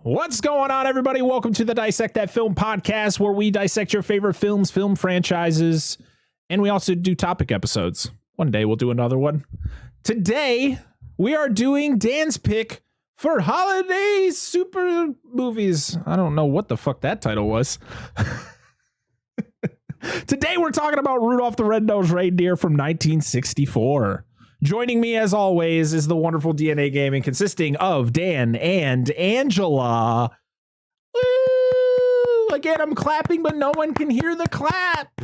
What's going on, everybody? Welcome to the Dissect That Film podcast, where we dissect your favorite films, film franchises, and we also do topic episodes. One day we'll do another one. Today, we are doing Dan's pick for holiday super movies. I don't know what the fuck that title was. Today, we're talking about Rudolph the Red-Nosed Reindeer from 1964. Joining me, as always, is the wonderful DNA Gaming, consisting of Dan and Angela. Woo! Again, I'm clapping, but no one can hear the clap.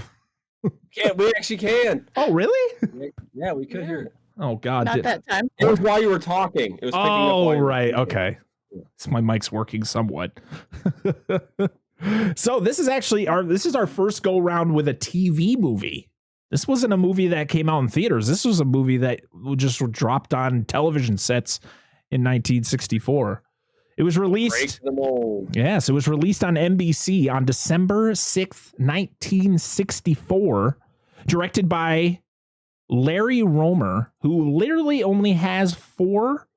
Yeah, we actually can. Oh, really? Yeah, we could hear it. Oh, God. Not that time. It was while you were talking. It was picking up while you were right. talking. Okay. So my mic's working somewhat. So this is actually our first go round with a TV movie. This wasn't a movie that came out in theaters. This was a movie that just dropped on television sets in 1964. It was released. Break the mold. Yes, it was released on NBC on December 6th, 1964, directed by Larry Romer, who literally only has 4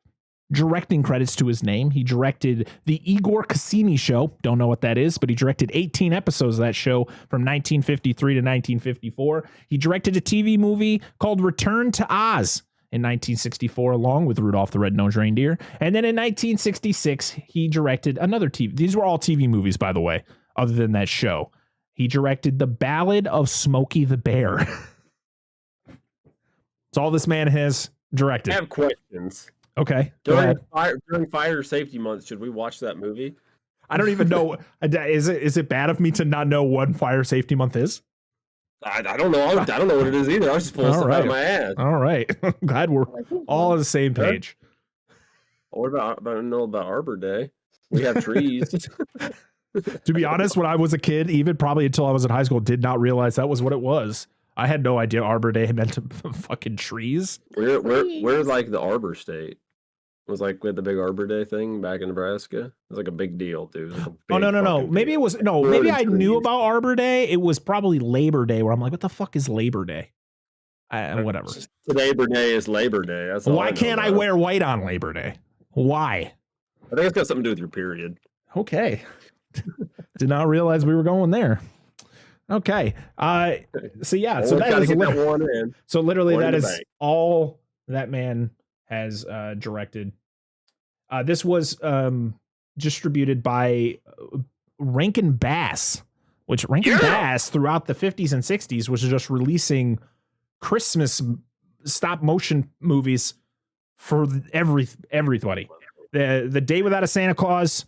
directing credits to his name. He directed the Igor Cassini Show. Don't know what that is, but he directed 18 episodes of that show from 1953 to 1954. He directed a TV movie called Return to Oz in 1964, along with Rudolph the Red-Nosed Reindeer. And then in 1966, he directed another TV. These were all TV movies, by the way, other than that show. He directed The Ballad of Smokey the Bear. That's all this man has directed. I have questions. Okay. During fire safety month, should we watch that movie? I don't even know. Is it bad of me to not know what fire safety month is? I don't know. I don't know what it is either. I was just pulling stuff out of my ass. All right. I'm glad we're all on the same page. What about I don't know about Arbor Day? We have trees. To be honest, when I was a kid, even probably until I was in high school, did not realize that was what it was. I had no idea Arbor Day meant fucking trees. We're like the Arbor State. It was like we had the big Arbor Day thing back in Nebraska. It was like a big deal, dude. Like No. Maybe it was maybe I knew about Arbor Day. It was probably Labor Day, where I'm like, what the fuck is Labor Day? Whatever. Labor Day is Labor Day. That's Why can't I wear white on Labor Day? Why? I think it's got something to do with your period. Okay. Did not realize we were going there. Okay. So yeah. So that is literally that is all that man has directed. This was distributed by Rankin Bass, which Rankin Bass throughout the 50s and 60s was just releasing Christmas stop motion movies for everybody. The Day Without a Santa Claus,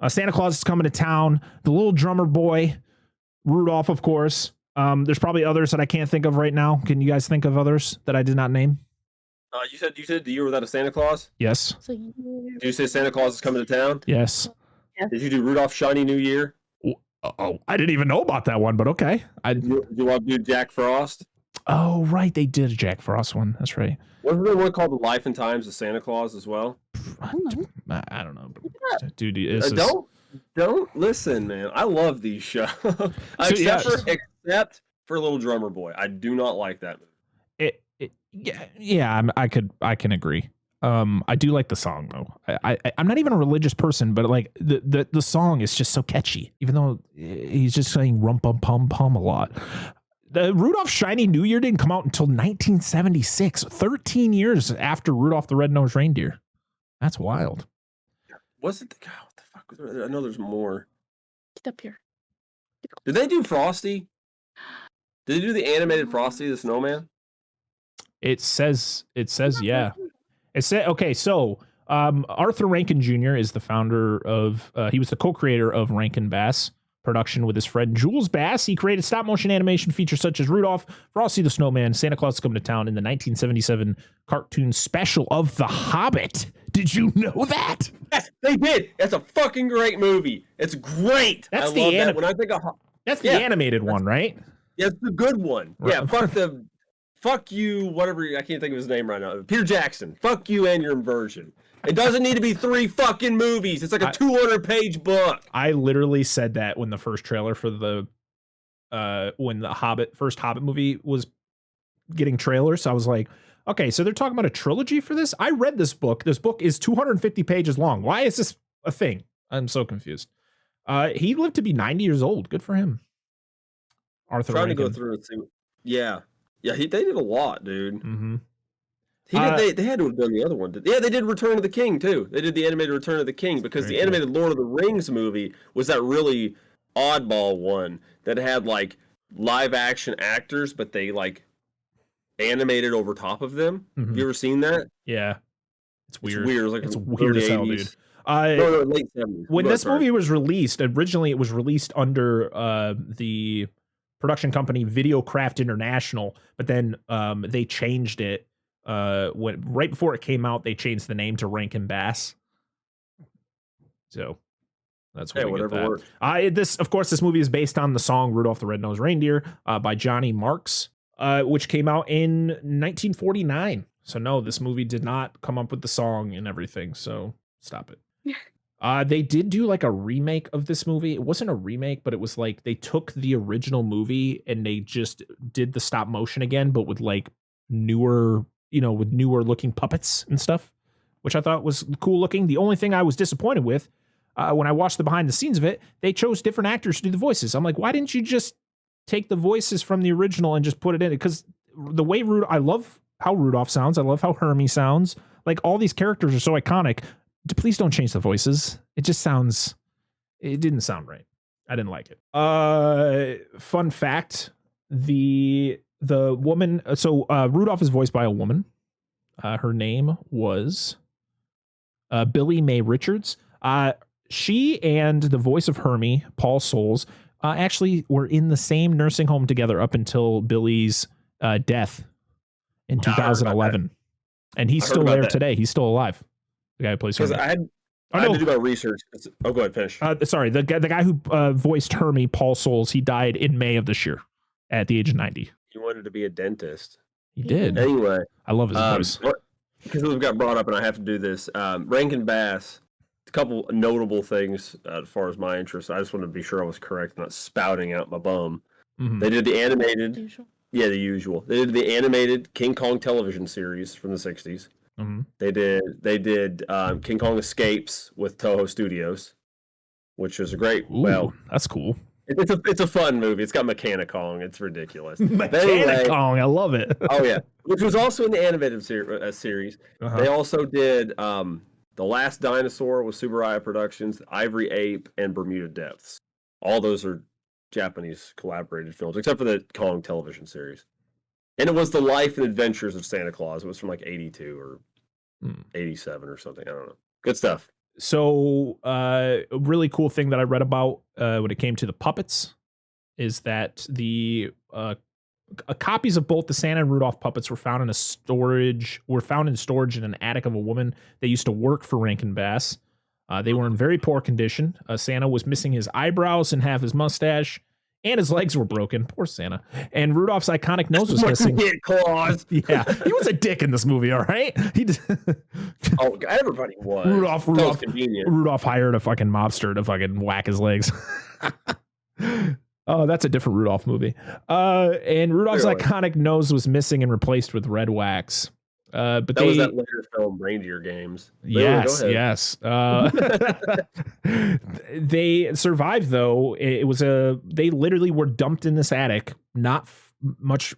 Santa Claus is Coming to Town, The Little Drummer Boy, Rudolph, of course. There's probably others that I can't think of right now. Can you guys think of others that I did not name? You said The Year Without a Santa Claus? Yes. Did you say Santa Claus is Coming to Town? Yes. Did you do Rudolph Shiny New Year? Oh, I didn't even know about that one, but okay. Did you want to do Jack Frost? Oh, right. They did a Jack Frost one. That's right. Wasn't there one called The Life and Times of Santa Claus as well? I don't know. Dude, Don't listen, man. I love these shows. Except for Little Drummer Boy. I do not like that movie. I can agree. I do like the song though. I'm not even a religious person, but like the song is just so catchy, even though he's just saying rum pum pum pum a lot. The Rudolph Shiny New Year didn't come out until 1976, 13 years after Rudolph the Red-Nosed Reindeer. That's wild. Was it the guy? What the fuck was there? I know there's more. Get up here. Did they do Frosty? Did they do the animated Frosty the Snowman? It says yeah. It said okay. So Arthur Rankin Jr. is the founder of. He was the co-creator of Rankin Bass production with his friend Jules Bass. He created stop motion animation features such as Rudolph, Frosty the Snowman, Santa Claus is Coming to Town, in the 1977 cartoon special of The Hobbit. Did you know that? Yes, they did. That's a fucking great movie. It's great. That's when I think of that's the animated one, right? Yeah, it's the good one. Yeah, fuck you, whatever. I can't think of his name right now. Peter Jackson. Fuck you and your version. It doesn't need to be 3 fucking movies. It's like a 200-page book. I literally said that when the first trailer for the when the first Hobbit movie was getting trailers. So I was like, okay, so they're talking about a trilogy for this? I read this book. This book is 250 pages long. Why is this a thing? I'm so confused. He lived to be 90 years old. Good for him. Arthur Trying Rankin. to go through and see. Yeah. They did a lot, dude. Mm-hmm. They had to have done the other one. Yeah, they did Return of the King too. They did the animated Return of the King because the animated Lord of the Rings movie was that really oddball one that had like live action actors, but they like animated over top of them. Mm-hmm. Have you ever seen that? Yeah, it's weird. It's weird as hell, dude. No, late 70s. When this movie was released, originally it was released under the production company Videocraft International, but then they changed it. Right before it came out, they changed the name to Rankin Bass. So that's where we get that. This movie is based on the song Rudolph the Red-Nosed Reindeer by Johnny Marks, which came out in 1949. So no, this movie did not come up with the song and everything. So stop it. They did do like a remake of this movie. It wasn't a remake, but it was like they took the original movie and they just did the stop motion again, but with like newer looking puppets and stuff, which I thought was cool looking. The only thing I was disappointed with when I watched the behind the scenes of it, they chose different actors to do the voices. I'm like, why didn't you just take the voices from the original and just put it in? Because the way I love how Rudolph sounds. I love how Hermie sounds. Like all these characters are so iconic. Please don't change the voices. It didn't sound right. I didn't like it. Fun fact, the woman, Rudolph is voiced by a woman. Her name was Billy Mae Richards. She and the voice of Hermie, Paul Soles, actually were in the same nursing home together up until Billy's death in 2011. And he's still there today. He's still alive. The guy who plays Hermie. I had to do my research. Go ahead, finish. Sorry, the guy who voiced Hermie, Paul Soles, he died in May of this year at the age of 90. He wanted to be a dentist. He did. Anyway. I love his voice. Because we've got brought up and I have to do this. Rankin Bass, a couple notable things as far as my interest. I just want to be sure I was correct, not spouting out my bum. Mm-hmm. They did the animated. The usual. Yeah, the usual. They did the animated King Kong television series from the 60s. Mm-hmm. They did King Kong Escapes with Toho Studios, which was a great. Ooh, that's cool. It's a fun movie. It's got Mechanic Kong. It's ridiculous. Mechanic Kong, I love it. Oh yeah, which was also in the animated series. Uh-huh. They also did The Last Dinosaur with Subaraya Productions, Ivory Ape, and Bermuda Depths. All those are Japanese collaborated films, except for the Kong television series. And it was The Life and Adventures of Santa Claus. It was from like 82 or 87 or something. I don't know. Good stuff. So a really cool thing that I read about when it came to the puppets is that the copies of both the Santa and Rudolph puppets were found in storage in an attic of a woman that used to work for Rankin Bass. They were in very poor condition. Santa was missing his eyebrows and half his mustache, and his legs were broken. Poor Santa. And Rudolph's iconic nose was missing. Claws. Yeah, he was a dick in this movie, all right? Oh, everybody was. Rudolph hired a fucking mobster to fucking whack his legs. Oh, that's a different Rudolph movie. And Rudolph's iconic nose was missing and replaced with red wax. But that was that later film Reindeer Games. Yes. They survived though. They literally were dumped in this attic not much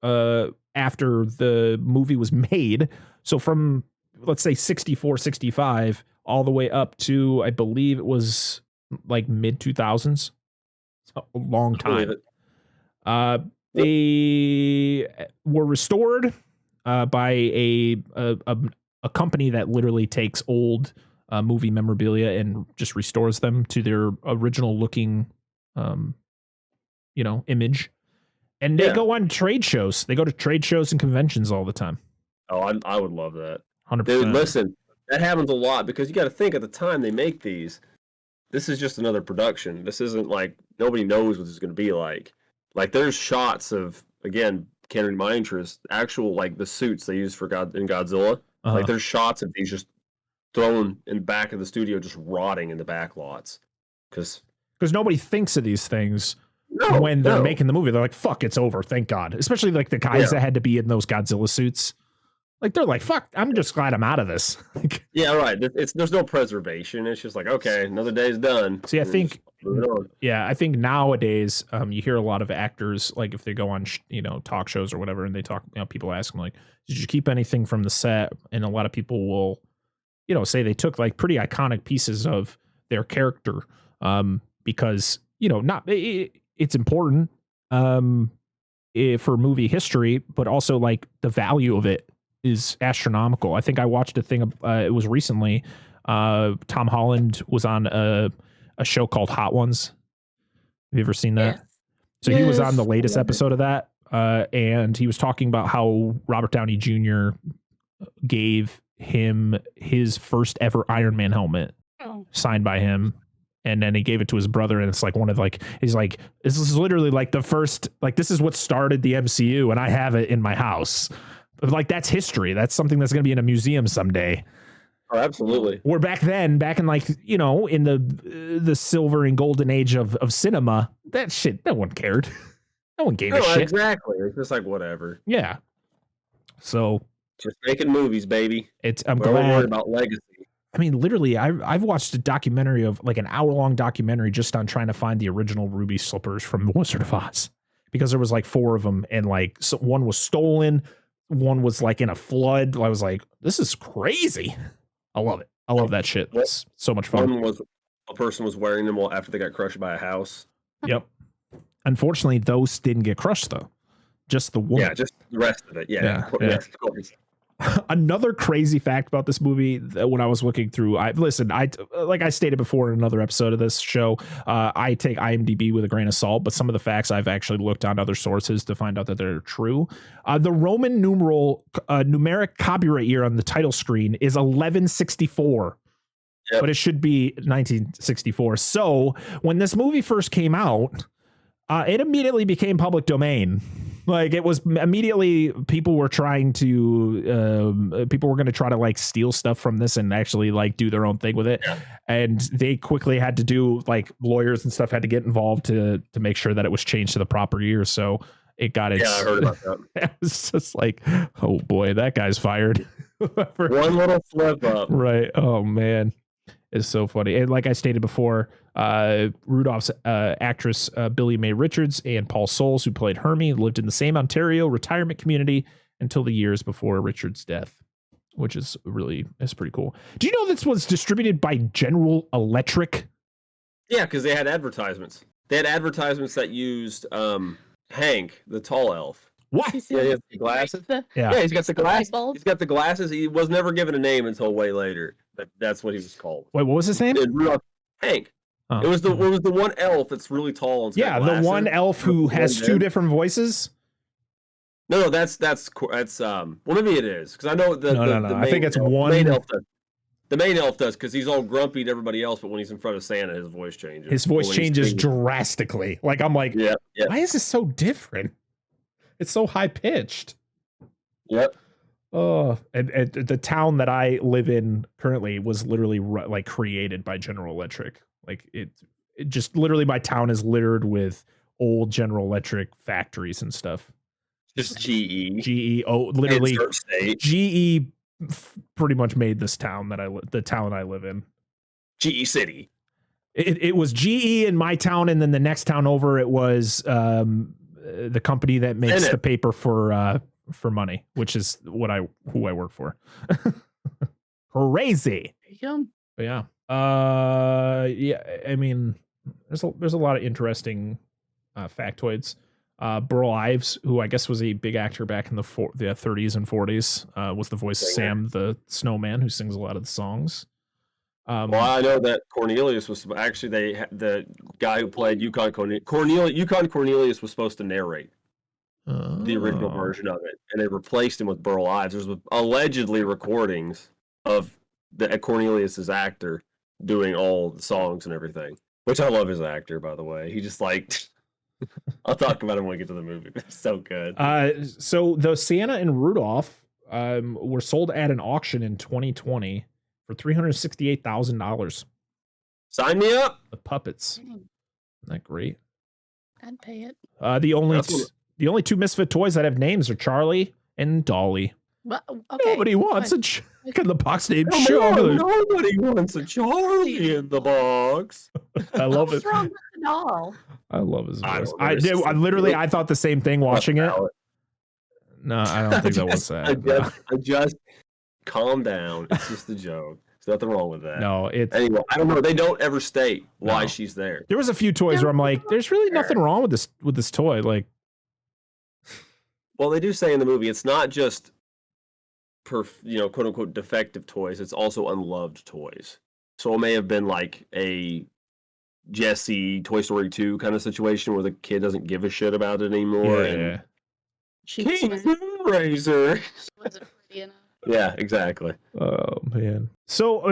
after the movie was made. So from let's say 64, 65 all the way up to I believe it was like mid 2000s. A long time. They were restored by a company that literally takes old movie memorabilia and just restores them to their original looking, image. And they go on trade shows. They go to trade shows and conventions all the time. Oh, I would love that. 100%. Dude, listen, that happens a lot because you got to think at the time they make these. This is just another production. This isn't like nobody knows what this is going to be like. Like there's shots of, again, catering my interest, actual like the suits they use for in Godzilla. Uh-huh. Like there's shots of these just thrown in the back of the studio, just rotting in the back lots. Because nobody thinks of these things when they're making the movie. They're like, fuck, it's over. Thank God. Especially like the guys that had to be in those Godzilla suits. Like they're like, fuck, I'm just glad I'm out of this. Yeah, right. There's no preservation. It's just like, okay, another day's done. See, I think nowadays, you hear a lot of actors, like if they go on, talk shows or whatever, and they talk, people ask them like, did you keep anything from the set? And a lot of people will, say they took like pretty iconic pieces of their character, because, it's important, for movie history, but also like the value of it is astronomical. I think I watched a thing, it was recently, Tom Holland was on a show called Hot Ones. Have you ever seen that? Yes. So he was on the latest episode of that, and he was talking about how Robert Downey Jr. gave him his first ever Iron Man helmet signed by him. And then he gave it to his brother, and it's like one of like, he's like, this is literally like the first, like, this is what started the MCU, and I have it in my house. But like, that's history. That's something that's going to be in a museum someday. Oh, absolutely. Where back in like, in the silver and golden age of cinema, that shit, no one cared. No one gave a shit. Exactly. It's just like, whatever. Yeah. So. Just making movies, baby. I'm glad. We're worried about legacy. I mean, literally, I've watched a documentary of like an hour-long documentary just on trying to find the original ruby slippers from Wizard of Oz, because there was like 4 of them, and like one was stolen, one was like in a flood. I was like, this is crazy. I love it. I love that shit. It's so much fun. One was a person was wearing them after they got crushed by a house. Yep. Unfortunately, those didn't get crushed though. Just the woman. Yeah, just the rest of it. Yeah. Of course. Another crazy fact about this movie that when I was looking through, like I stated before in another episode of this show, I take IMDb with a grain of salt, but some of the facts I've actually looked on other sources to find out that they're true. The Roman numeric copyright year on the title screen is 1164, but it should be 1964. So when this movie first came out, it immediately became public domain. Like it was immediately people were going to try to like steal stuff from this and actually like do their own thing with it. Yeah. And they quickly had to do like lawyers and stuff had to get involved to make sure that it was changed to the proper year. So it got its. Yeah, I heard about that. It was just like, oh boy, that guy's fired. One little slip up. Right. Oh man. It's so funny. And like I stated before, Rudolph's actress Billy Mae Richards and Paul Soles, who played Hermie, lived in the same Ontario retirement community until the years before Richards' death, which is pretty cool. Do you know this was distributed by General Electric? Yeah, because they had advertisements. They had advertisements that used Hank, the tall elf. What? Yeah, he has the glasses. Yeah, he's got the glasses. He's got the glasses. He was never given a name until way later. But that's what he was called. Wait, what was his name? Hank. Oh. It was the one elf that's really tall. And the one elf who has 2 different voices. No, that's well, maybe it is because I know the I think it's one. Main elf does. The main elf does because he's all grumpy to everybody else, but when he's in front of Santa, his voice changes. His voice changes drastically. Like I'm like, why is this so different? It's so high pitched. Yep. Oh, and the town that I live in currently was literally like created by General Electric. Like it just literally my town is littered with old General Electric factories and stuff. Just GE. GE. Oh, literally GE pretty much made this town the town I live in. GE City. It was GE in my town, and then the next town over it was the company that makes the paper for money, which is who I work for. Crazy. But yeah. I mean, there's a lot of interesting factoids. Burl Ives, who I guess was a big actor back in the 30s and 40s, was the voice of Sam the Snowman, who sings a lot of the songs. Well, I know that Cornelius was actually the guy who played Yukon Cornelius was supposed to narrate the original version of it, and they replaced him with Burl Ives. There's allegedly recordings of Cornelius's actor doing all the songs and everything, which I love his actor, by the way. He just like I'll talk about him when we get to the movie. It's so good. So the Santa and Rudolph were sold at an auction in 2020 for $368,000. Sign me up. The puppets. Isn't that great? I'd pay it. The only 2 Misfit toys that have names are Charlie and Dolly. Well, okay. Nobody wants a in the box named Charlie. Nobody wants a Charlie in the box. I love What's wrong with the doll? I love his voice. I thought the same thing watching it. No, I don't think that was sad. I just calm down. It's just a joke. There's nothing wrong with that. No, anyway. I don't know. They don't ever state why she's there. There was a few toys where I'm like, there's really nothing wrong with this toy. Like, well, they do say in the movie it's not just quote unquote defective toys. It's also unloved toys. So it may have been like a Jessie Toy Story 2 kind of situation where the kid doesn't give a shit about it anymore. Yeah. Razor. Wasn't pretty enough. Yeah, exactly. Oh man. So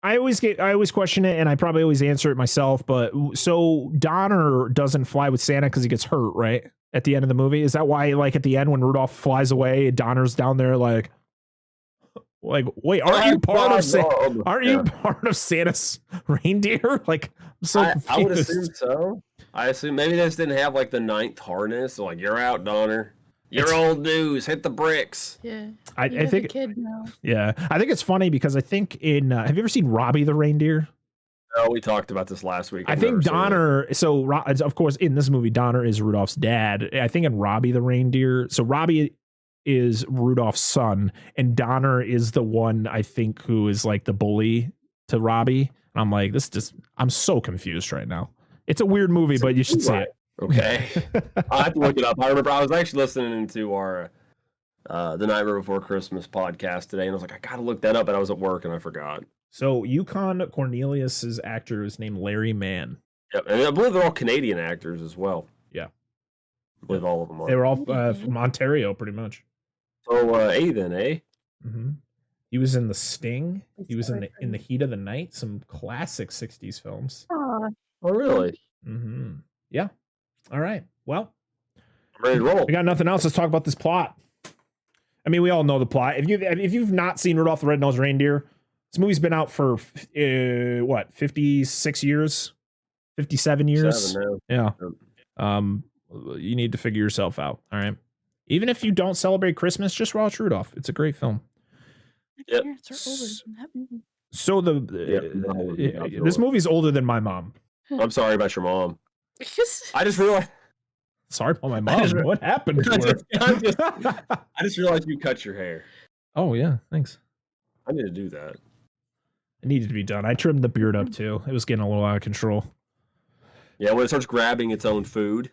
I always question it, and I probably always answer it myself. But so Donner doesn't fly with Santa because he gets hurt, right? At the end of the movie, is that why? Like at the end when Rudolph flies away, Donner's down there like wait, aren't you part of Santa's reindeer? Like I'm so confused. I would assume so. I assume maybe they just didn't have like the 9th harness. So like, you're out, Donner. You're old news. Hit the bricks. Yeah. I think. A kid now. Yeah, I think it's funny because I think in have you ever seen Robbie the reindeer? Oh, we talked about this last week. I think Donner. So of course in this movie Donner is Rudolph's dad. I think in Robbie the reindeer. So Robbie is Rudolph's son, and Donner is the one I think who is like the bully to Robbie. And I'm like, I'm so confused right now. It's a weird movie, but you should see it. Okay. I'll have to look it up. I remember I was actually listening to our The Nightmare Before Christmas podcast today, and I was like, I gotta look that up, but I was at work and I forgot. So Yukon Cornelius's actor is named Larry Mann. Yep, and I believe they're all Canadian actors as well. Yeah. I believe all of them are. They were all from Ontario, pretty much. So A then, eh? Mm-hmm. He was in The Sting. He was in the Heat of the Night, some classic 60s films. Oh, really? Mm-hmm. Yeah. All right. Well, I'm ready to roll. We got nothing else. Let's talk about this plot. I mean, we all know the plot. If you've not seen Rudolph the Red-Nosed Reindeer, this movie's been out for 56 years, 57 years. Yeah. You need to figure yourself out. All right. Even if you don't celebrate Christmas, just watch Rudolph. It's a great film. Yep. So this movie's older than my mom. I'm sorry about your mom. I just realized. Sorry about my mom. What happened to her? I just realized you cut your hair. Oh yeah, thanks. I need to do that. It needed to be done. I trimmed the beard up too. It was getting a little out of control. Yeah, when it starts grabbing its own food.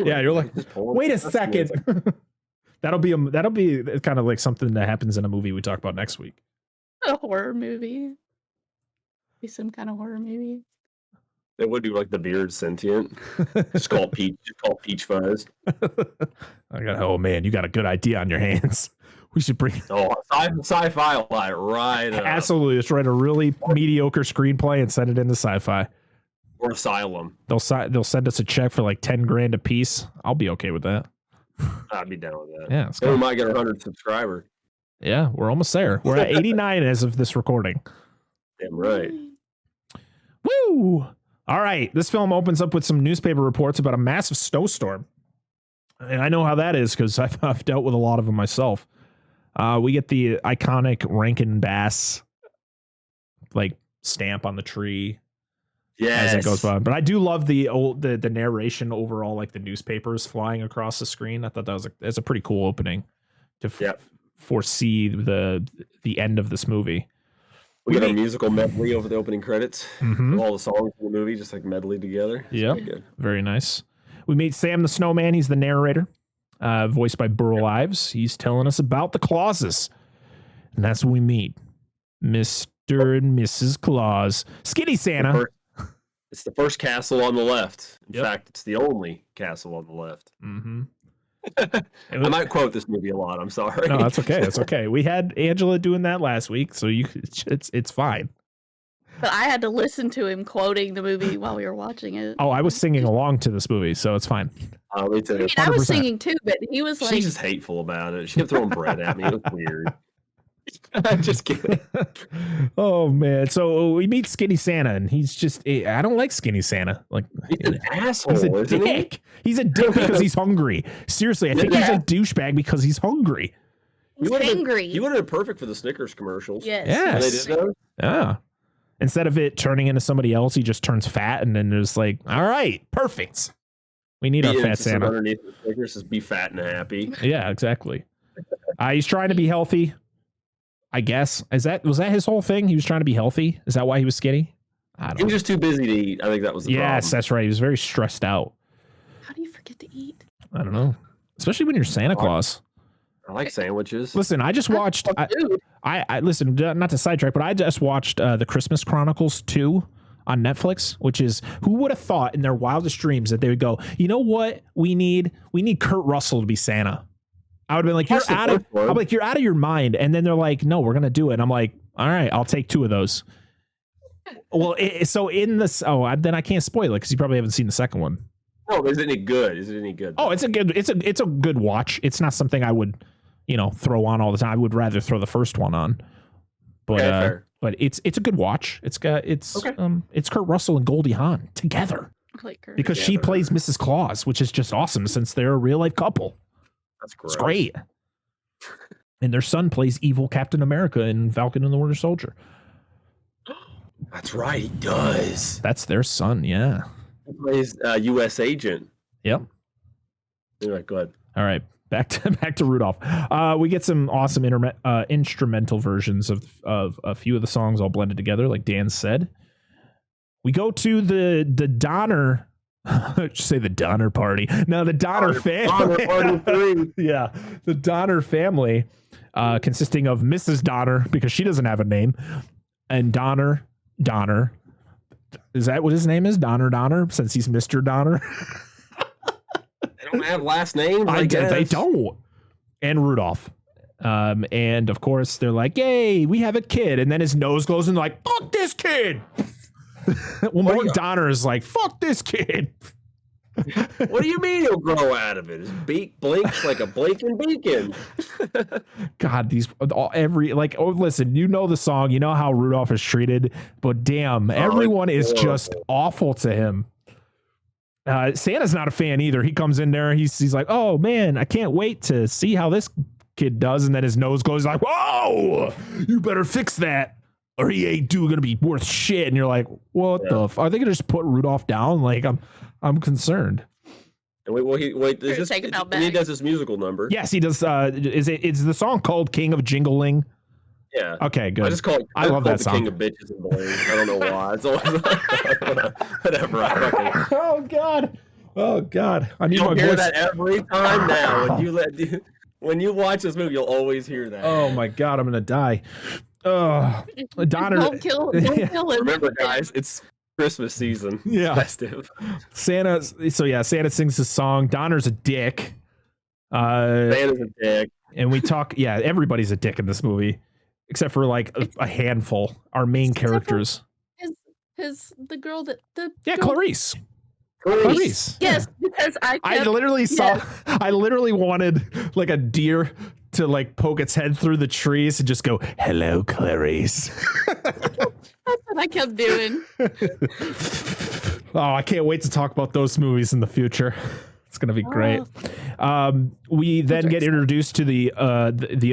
Yeah, you're like, wait a second. That'll be kind of like something that happens in a movie we talk about next week. A horror movie. Be some kind of horror movie. It would be like the beard sentient. It's called Peach Fuzz. Oh man, you got a good idea on your hands. We should bring sci-fi lie right up. Absolutely. Let's write a really mediocre screenplay and send it into sci-fi. Or Asylum. They'll send us a check for like $10,000 a piece. I'll be okay with that. I'd be down with that. Yeah, we might get 100 subscribers. Yeah, we're almost there. We're at 89 as of this recording. Damn right. Woo! All right, this film opens up with some newspaper reports about a massive snowstorm. And I know how that is because I've dealt with a lot of them myself. We get the iconic Rankin Bass like stamp on the tree. Yes. As it goes by. But I do love the narration overall, like the newspapers flying across the screen. I thought that's a pretty cool opening to foresee the end of this movie. We get a musical medley over the opening credits. Mm-hmm. All the songs in the movie just like medley together. Yeah, very nice. We meet Sam the Snowman. He's the narrator, voiced by Burl Ives. He's telling us about the Clauses. And that's when we meet Mr. and Mrs. Claus. Skinny Santa. It's the first castle on the left. In fact, it's the only castle on the left. Mm-hmm. I might quote this movie a lot. I'm sorry. No, that's okay. That's okay. We had Angela doing that last week, so it's fine. But I had to listen to him quoting the movie while we were watching it. Oh, I was singing along to this movie, so it's fine. Oh, me too. I mean, I was singing too, but he was like... She's just hateful about it. She kept throwing bread at me. It was weird. I'm just kidding. Oh man! So we meet Skinny Santa, and he's just—I don't like Skinny Santa. Like he's an asshole. He's a dick. He's a dick because he's hungry. Seriously, I think he's a douchebag because he's hungry. He's angry. He would have been perfect for the Snickers commercials. Yes. Yes. They did those? Yeah. Instead of it turning into somebody else, he just turns fat, and then there's like, all right, perfect. We need our fat Santa. Underneath the Snickers is be fat and happy. Yeah, exactly. He's trying to be healthy, I guess. Was that his whole thing? He was trying to be healthy. Is that why he was skinny? I don't know. He was just too busy to eat. I think that was the problem. Yes, that's right. He was very stressed out. How do you forget to eat? I don't know. Especially when you're Santa Claus. I like sandwiches. Listen, I just watched. I listen. Not to sidetrack, but I just watched the Christmas Chronicles 2 on Netflix. Which is, who would have thought in their wildest dreams that they would go, you know what, we need Kurt Russell to be Santa. I would have been like, you're out of your mind. And then they're like, no, we're gonna do it. And I'm like, all right, I'll take 2 of those. Well, so in this, then I can't spoil it because you probably haven't seen the second one. Oh, is it any good? Is it any good? Oh, it's a good watch. It's not something I would, throw on all the time. I would rather throw the first one on. But but it's a good watch. It's Kurt Russell and Goldie Hawn together. I like her. Because she plays Mrs. Claus, which is just awesome since they're a real life couple. That's gross. It's great. And their son plays evil Captain America in Falcon and the Winter Soldier. That's right, he does. That's their son, yeah. He plays U.S. agent. Yep. Anyway, go ahead. All right, back to Rudolph. We get some awesome instrumental versions of a few of the songs all blended together, like Dan said. We go to the Donner. Say the Donner Party. No, the Donner family. Donner Party 3. Yeah, the Donner family, consisting of Mrs. Donner because she doesn't have a name, and Donner. Is that what his name is? Donner, since he's Mr. Donner. They don't have last names. I guess they don't. And Rudolph. And of course they're like, yay, we have a kid. And then his nose goes and like, fuck this kid. Well, Mark Donner is like, fuck this kid. What do you mean he'll grow out of it? His beak blinks like a blinking beacon. God, listen, you know the song, you know how Rudolph is treated, but damn, everyone is just awful to him. Santa's not a fan either. He comes in there, he's like, oh man, I can't wait to see how this kid does, and then his nose goes like, whoa, you better fix that, or he ain't gonna be worth shit. And you're like, what the fuck? Are they gonna just put Rudolph down? Like, I'm concerned. He does this musical number. Yes, he does. Is the song called King of Jingling? Yeah. Okay, good. I love that song. King of Bitches and Balloons. I don't know why. It's always whatever. Oh God. I need You'll my hear voice. That every time now. When you watch this movie, you'll always hear that. Oh my God, I'm gonna die. Donner. Don't kill him. Remember, guys, it's Christmas season. Yeah. Festive. Santa sings his song. Donner's a dick. Santa's a dick. And we talk, everybody's a dick in this movie. Except for like a handful. Our main characters. The girl that Clarice. Yes, because I literally wanted like a deer to like poke its head through the trees and just go, hello, Clarice. That's what I kept doing. Oh, I can't wait to talk about those movies in the future. It's gonna be great. We then get introduced to the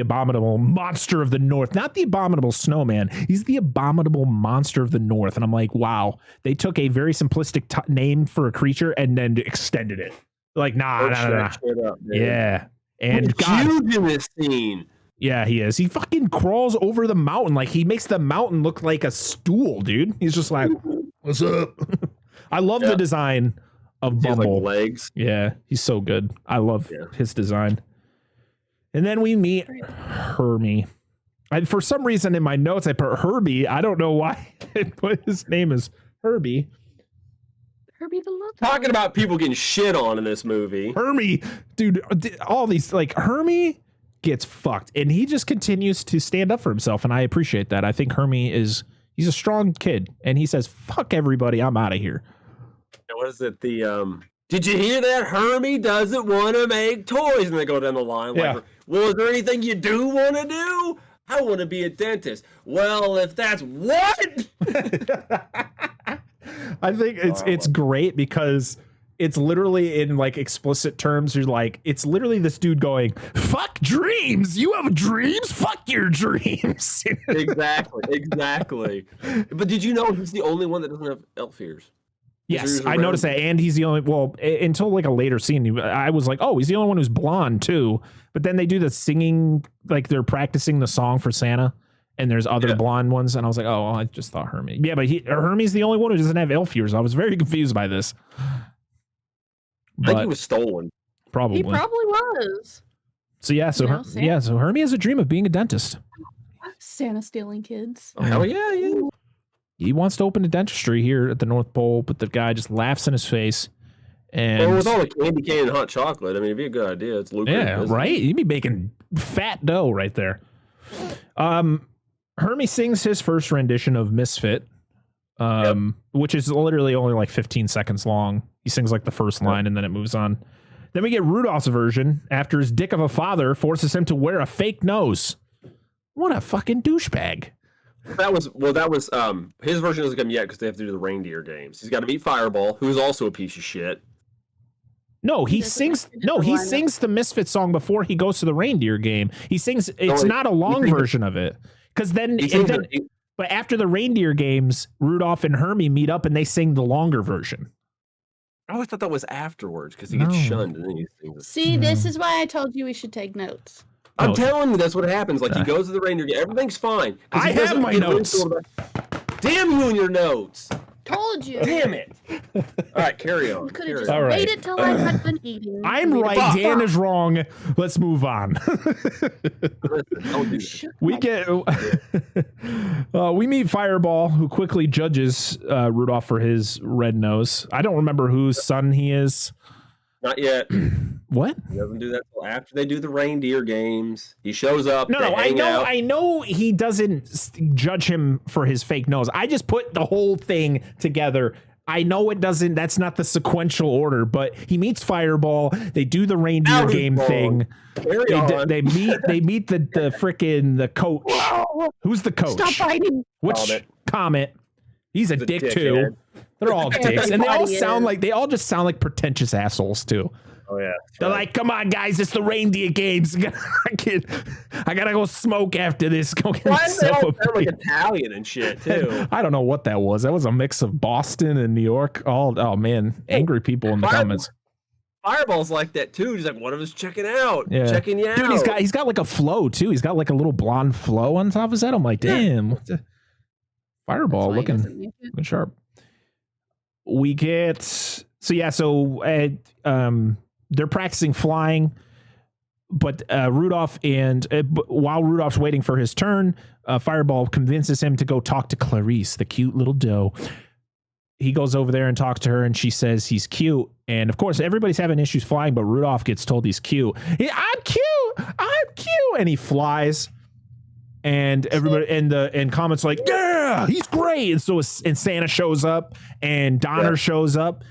abominable monster of the north, not the abominable snowman. He's the abominable monster of the north, and I'm like, wow, they took a very simplistic name for a creature and then extended it. Like, nah. Yeah, and huge in this scene. Yeah, he is. He fucking crawls over the mountain. Like, he makes the mountain look like a stool, dude. He's just like, what's up? I love the design of Bumble. Like legs. Yeah, he's so good. I love his design. And then we meet Hermie. For some reason in my notes I put Herbie. I don't know why I put his name as Herbie. Herbie the Love. Talking about people getting shit on in this movie. Hermie, dude, all these, like, Hermie gets fucked, and he just continues to stand up for himself, and I appreciate that. I think Hermie he's a strong kid, and he says, fuck everybody, I'm out of here. What is it? Did you hear that? Hermie doesn't want to make toys. And they go down the line. Like, well, is there anything you do want to do? I want to be a dentist. Well, if that's what? I think it's great because it's literally in like explicit terms. You're like, it's literally this dude going, "Fuck dreams. You have dreams. Fuck your dreams." Exactly. But did you know he's the only one that doesn't have elf ears? Yes, I noticed that, and he's the only. Well, until like a later scene, I was like, "Oh, he's the only one who's blonde too." But then they do the singing, like they're practicing the song for Santa, and there's other blonde ones, and I was like, "Oh, I just thought Hermie." Yeah, but Hermie's the only one who doesn't have elf ears. I was very confused by this. I think he was stolen. Probably. He probably was. So yeah, so Hermie has a dream of being a dentist. Santa stealing kids. Oh, hell yeah. He wants to open a dentistry here at the North Pole, but the guy just laughs in his face. And with all the candy cane and hot chocolate, I mean, it'd be a good idea. It's lucrative. Yeah, right? He'd be making fat dough right there. Hermie sings his first rendition of Misfit, which is literally only like 15 seconds long. He sings like the first line and then it moves on. Then we get Rudolph's version after his dick of a father forces him to wear a fake nose. What a fucking douchebag. That was his version doesn't come yet because they have to do the reindeer games. He's got to meet Fireball, who's also a piece of shit. No, he sings the Misfit song before he goes to the reindeer game. He sings it's not a long version of it. Because but after the reindeer games, Rudolph and Hermie meet up and they sing the longer version. I always thought that was afterwards because he gets shunned and then he sings. See, this is why I told you we should take notes. I'm telling you, that's what happens. Like, he goes to the reindeer game. Everything's fine. I have my notes. Damn you and your notes. Told you. Damn it. All right, carry on. Could have just waited till I had been eating. I'm right. Dan is wrong. Let's move on. We meet Fireball, who quickly judges Rudolph for his red nose. I don't remember whose son he is. Not yet. What? He doesn't do that until after they do the reindeer games. He shows up. I know he doesn't judge him for his fake nose. I just put the whole thing together. I know it doesn't. That's not the sequential order, but he meets Fireball. They do the reindeer game thing. They meet the frickin' coach. Wow. Who's the coach? Stop fighting. Which Comet? He's a dick too. They're all dicks, and they all just sound like pretentious assholes too. Oh yeah, they're like, "Come on, guys, it's the reindeer games. I gotta go smoke after this." Go get myself a beer. Like Italian and shit too. I don't know what that was. That was a mix of Boston and New York. Oh man, angry people in the comments. Fireball's like that too. He's like, one of us checking you out. Dude, he's got like a flow too. He's got like a little blonde flow on top of his head. I'm like, damn, what the Fireball looking sharp. We get they're practicing flying, but Rudolph while Rudolph's waiting for his turn, Fireball convinces him to go talk to Clarice, the cute little doe. He goes over there and talks to her, and she says he's cute. And of course, everybody's having issues flying, but Rudolph gets told he's cute. I'm cute, and he flies. And everybody and comments like, yeah, he's great. And so Santa shows up and Donner shows up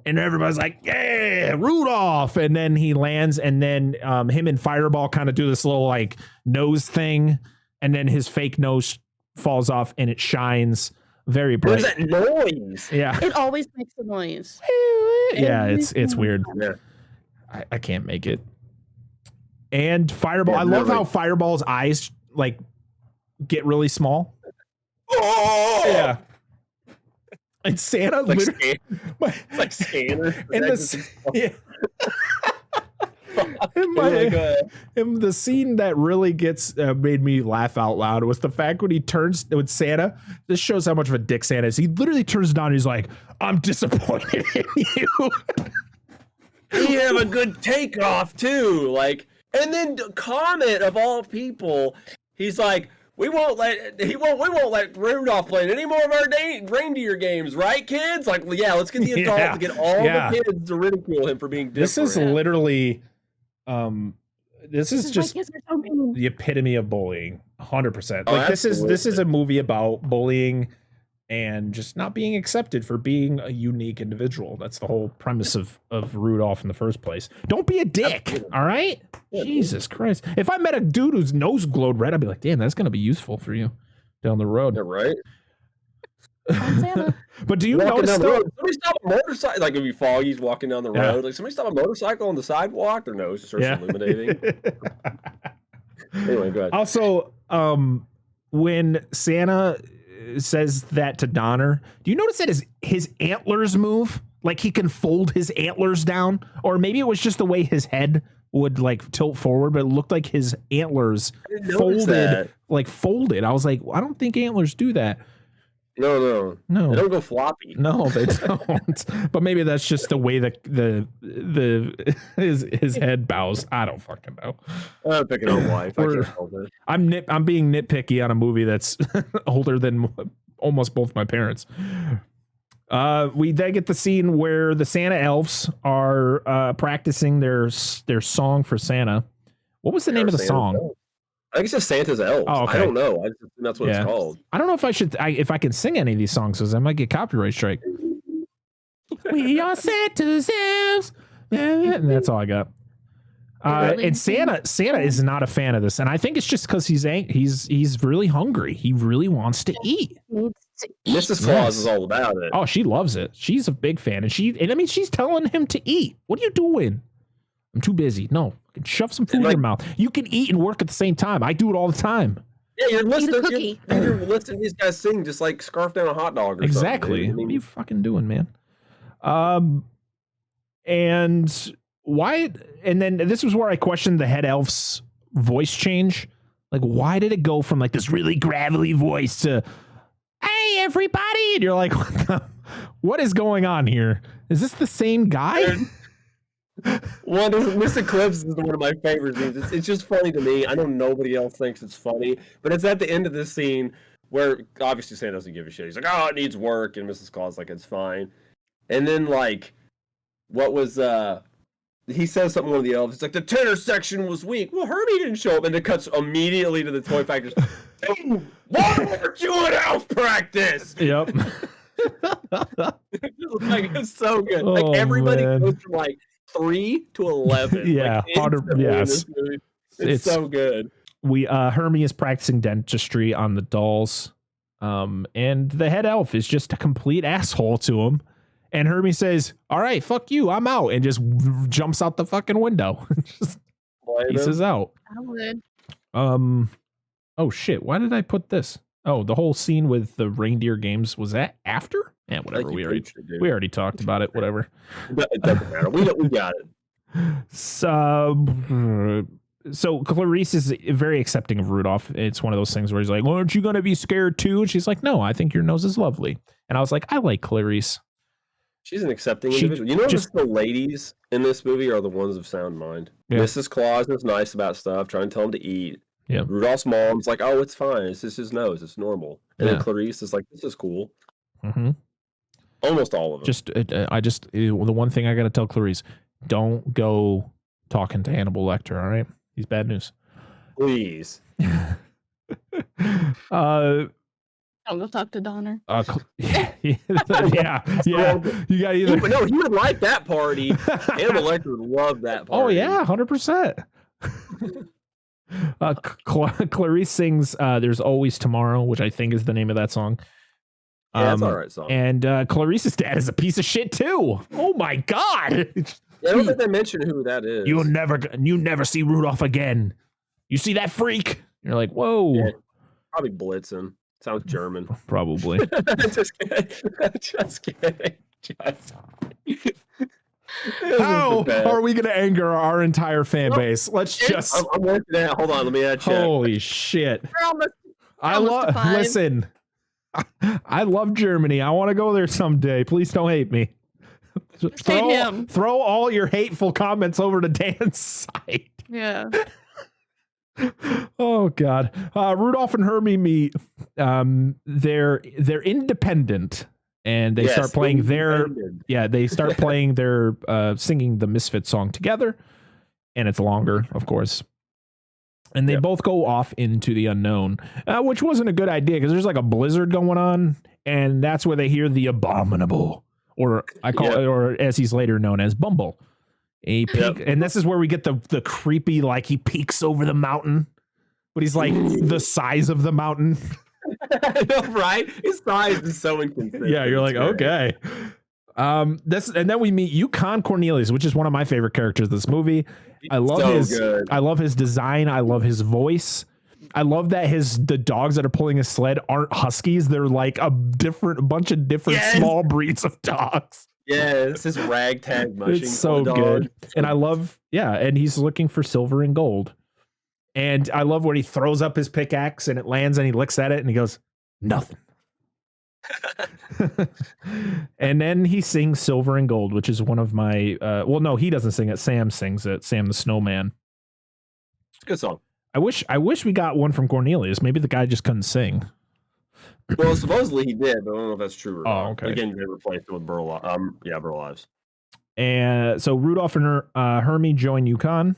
and everybody's like, yeah, Rudolph. And then he lands and then him and Fireball kind of do this little like nose thing. And then his fake nose falls off and it shines very bright. What is that noise? Yeah. It always makes a noise. Yeah, it's weird. Yeah. I can't make it. And Fireball, I love how Fireball's eyes like get really small. Oh yeah. And Santa like it's like Scanner. And the scene that really gets made me laugh out loud was the fact when he turns with Santa. This shows how much of a dick Santa is. He literally turns down and he's like, I'm disappointed in you. He have a good takeoff too. Like, and then Comet of all people, he's like, we won't let Rudolph play any more of our reindeer games, right, kids? Like, well, yeah, let's get the adults to get all the kids to ridicule him for being different. This is literally, this is just the epitome of bullying, 100%. Like this is a movie about bullying and just not being accepted for being a unique individual. That's the whole premise of Rudolph in the first place. Don't be a dick, all right? Yeah, Jesus Christ. If I met a dude whose nose glowed red, I'd be like, damn, that's going to be useful for you down the road. Yeah, right? But do you notice though? Somebody stop a motorcycle. Like if you fall, he's walking down the road. Like somebody stop a motorcycle on the sidewalk. Their nose just starts illuminating. Anyway, go ahead. Also, when Santa says that to Donner, do you notice that his antlers move? Like he can fold his antlers down, or maybe it was just the way his head would like tilt forward, but it looked like his antlers folded. I was like, I don't think antlers do that. No. They don't go floppy. No, they don't. But maybe that's just the way that his head bows. I don't fucking know. I'm picking on wife. I'm being nitpicky on a movie that's older than almost both my parents. We then get the scene where the Santa elves are practicing their song for Santa. What was the name of the song? Elves. I think it's just Santa's Elves. Oh, okay. I don't know. I just think that's what it's called. I don't know if if I can sing any of these songs, because I might get copyright strike. We are Santa's elves. And that's all I got. And Santa is not a fan of this, and I think it's just because he's really hungry. He really wants to eat. Mrs. Claus is all about it. Oh, she loves it. She's a big fan, and she's telling him to eat. What are you doing? I'm too busy. No, shove some food in your mouth. You can eat and work at the same time. I do it all the time. Yeah, you're listening to these guys sing, just like scarf down a hot dog. Or something. What are you fucking doing, man? And why? And then this was where I questioned the head elf's voice change. Like, why did it go from like this really gravelly voice to, "Hey, everybody," and you're like, what is going on here? Is this the same guy? One is Miss Eclipse is one of my favorite scenes. It's just funny to me. I know nobody else thinks it's funny, but it's at the end of this scene where obviously Santa doesn't give a shit. He's like, "Oh, it needs work," and Mrs. Claus like, "It's fine." And then like, what was he says something, one of the elves, it's like, "The tenor section was weak." Well, Herbie didn't show up, and it cuts immediately to the toy factory. "Hey, why weren't you at elf practice?" Yep. Like, it's so good. Like everybody goes from like 3 to 11. Yeah, yes. It's so good. Hermie is practicing dentistry on the dolls, and the head elf is just a complete asshole to him. And Hermie says, "All right, fuck you, I'm out," and just jumps out the fucking window. Just pieces out. I would. Oh shit! Why did I put this? Oh, the whole scene with the reindeer games, was that after? Yeah, whatever. We already talked about it. Whatever. It doesn't matter. We got it. So Clarice is very accepting of Rudolph. It's one of those things where he's like, "Well, aren't you going to be scared too?" And she's like, "No, I think your nose is lovely." And I was like, I like Clarice. She's an accepting individual. You notice the ladies in this movie are the ones of sound mind. Yeah. Mrs. Claus is nice about stuff, trying to tell him to eat. Yeah. Rudolph's mom's like, "Oh, it's fine. It's just his nose. It's normal." And then Clarice is like, "This is cool." Mm-hmm. Almost all of them. The one thing I got to tell Clarice, don't go talking to Hannibal Lecter. All right. He's bad news. Please. I'll go talk to Donner. Yeah. You got either. No, he would like that party. Hannibal Lecter would love that party. Oh yeah, 100%. Clarice sings "There's Always Tomorrow," which I think is the name of that song. Yeah, that's all right song. And Clarice's dad is a piece of shit too. Oh my god! Yeah, I don't think they mention who that is. You never see Rudolph again. You see that freak? You're like, whoa. Yeah, probably Blitzen. Sounds German. Probably. Just kidding. Just kidding. How are we going to anger our entire fan base? Let's just. I'm working out. Hold on. Let me add check. Holy shit. Listen. I love Germany. I want to go there someday. Please don't hate me. Throw all your hateful comments over to Dan's side. Yeah. Oh God. Rudolph and Hermie meet. They're independent, and they start playing their singing the Misfit song together, and it's longer, of course. And they both go off into the unknown, which wasn't a good idea because there's like a blizzard going on, and that's where they hear the abominable, or I call it, or as he's later known as, Bumble. A peak, and this is where we get the creepy, like he peeks over the mountain, but he's like the size of the mountain. Right? His size is so inconsistent. Yeah, you're like, okay. And then we meet Yukon Cornelius, which is one of my favorite characters of this movie. I love his design. I love his voice. I love that the dogs that are pulling his sled aren't huskies. They're like a bunch of different small breeds of dogs. Yeah, this is ragtag mushing. It's so good. And I love, and he's looking for silver and gold. And I love when he throws up his pickaxe and it lands and he looks at it and he goes, nothing. And then he sings Silver and Gold, which is one of my, well, no, he doesn't sing it. Sam sings it. Sam the Snowman. Good song. I wish we got one from Cornelius. Maybe the guy just couldn't sing. Well, supposedly he did, but I don't know if that's true or not. Okay. Again, they replaced it with Burl. Burl Ives. And so Rudolph and Hermie join Yukon.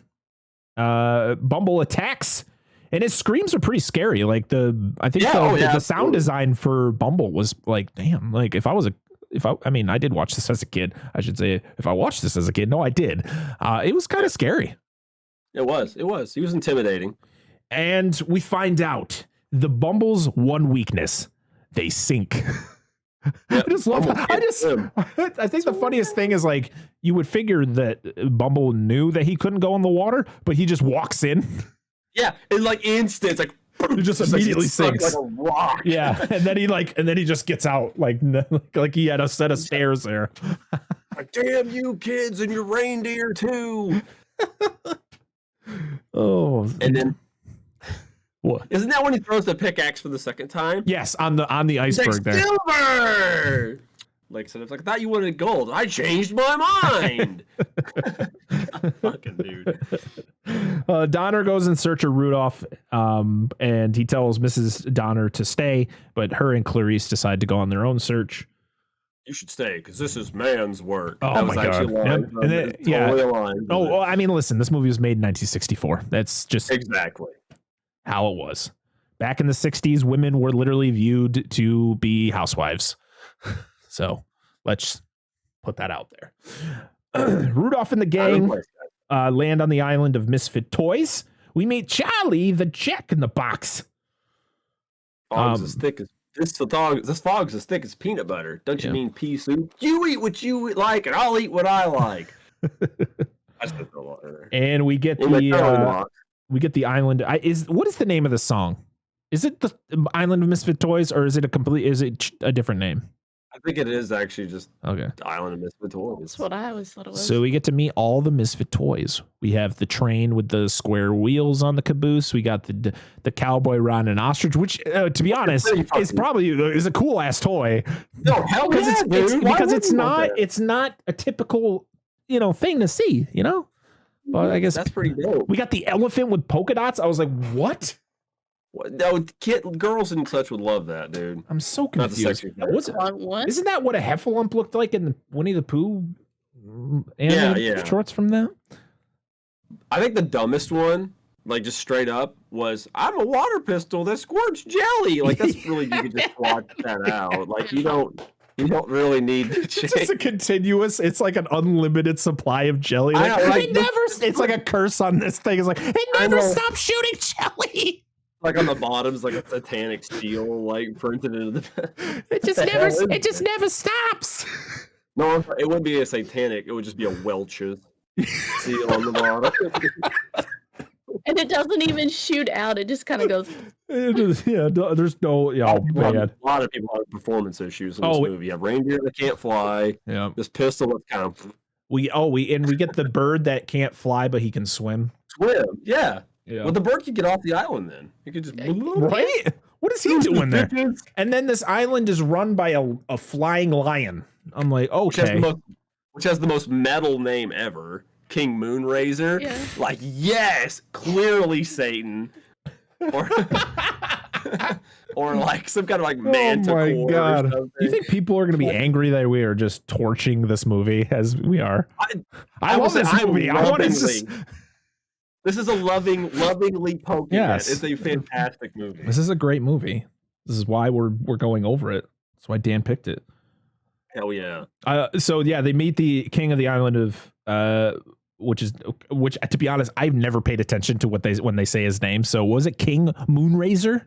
Bumble attacks, and his screams are pretty scary. Like the sound design for Bumble was like, damn. Like I did watch this as a kid. I should say, if I watched this as a kid, no, I did. It was kind of scary. It was. He was intimidating. And we find out the Bumble's one weakness: they sink. Yep. I just love that. I think the funniest thing is, like, you would figure that Bumble knew that he couldn't go in the water, but he just walks in. Yeah, in like instance, like he just immediately sinks like a rock. Yeah, and then he just gets out like he had a set of stairs there. Like, damn you kids and your reindeer too. Oh, and then what? Isn't that when he throws the pickaxe for the second time? Yes, on the iceberg there. Silver. Like, so it's like, I thought you wanted gold. I changed my mind. Fucking dude. Donner goes in search of Rudolph, and he tells Mrs. Donner to stay, but her and Clarice decide to go on their own search. You should stay because this is man's work. Oh my god! Yep. And then, well, I mean, listen, this movie was made in 1964. That's just exactly how it was. Back in the 60s, women were literally viewed to be housewives. So let's put that out there. Rudolph and the gang land on the island of Misfit Toys. We meet Charlie, the Jack in the Box. Fog's as thick as this fog's as thick as peanut butter. Don't you mean pea soup? You eat what you like, and I'll eat what I like. And we get the island. What is the name of the song? Is it the Island of Misfit Toys, or is it a different name? I think it is actually just the Island of Misfit Toys. That's what I always thought it was. So we get to meet all the Misfit Toys. We have the train with the square wheels on the caboose. We got the cowboy riding an ostrich, which, to be honest, is a cool ass toy. No, hell yeah, because it's not a typical thing to see. But I guess that's pretty dope. We got the elephant with polka dots. I was like, what? No, girls and such would love that, dude. I'm so confused. Isn't that what a heffalump looked like in the Winnie the Pooh shorts from that? I think the dumbest one, like just straight up, was I'm a water pistol that squirts jelly. Like that's really, you could just watch that out. Like you don't really need to change. It's a continuous. It's like an unlimited supply of jelly. It's like a curse on this thing. It's like it never stops shooting jelly. Like on the bottom's like a satanic seal, like printed into the. It just never stops. No, it wouldn't be a satanic. It would just be a Welch's seal on the bottom. And it doesn't even shoot out. It just kind of goes. There's no. A lot of people have performance issues in this movie. You have reindeer that can't fly. Yeah. This pistol that's kind of. We get the bird that can't fly but he can swim. Yeah. Yeah. Well, the bird could get off the island then. He could just right. What is he doing there? And then this island is run by a flying lion. I'm like, okay, which has the most metal name ever, King Moonraiser. Yeah. Like, yes, clearly Satan, or like some kind of like manticore. Oh my god! You think people are going to be angry that we are just torching this movie as we are? I love this movie. I want to. This is a lovingly poking at. It's a fantastic movie. This is a great movie. This is why we're going over it. That's why Dan picked it. Hell yeah. They meet the king of the island of which to be honest, I've never paid attention to when they say his name. So was it King Moonraiser?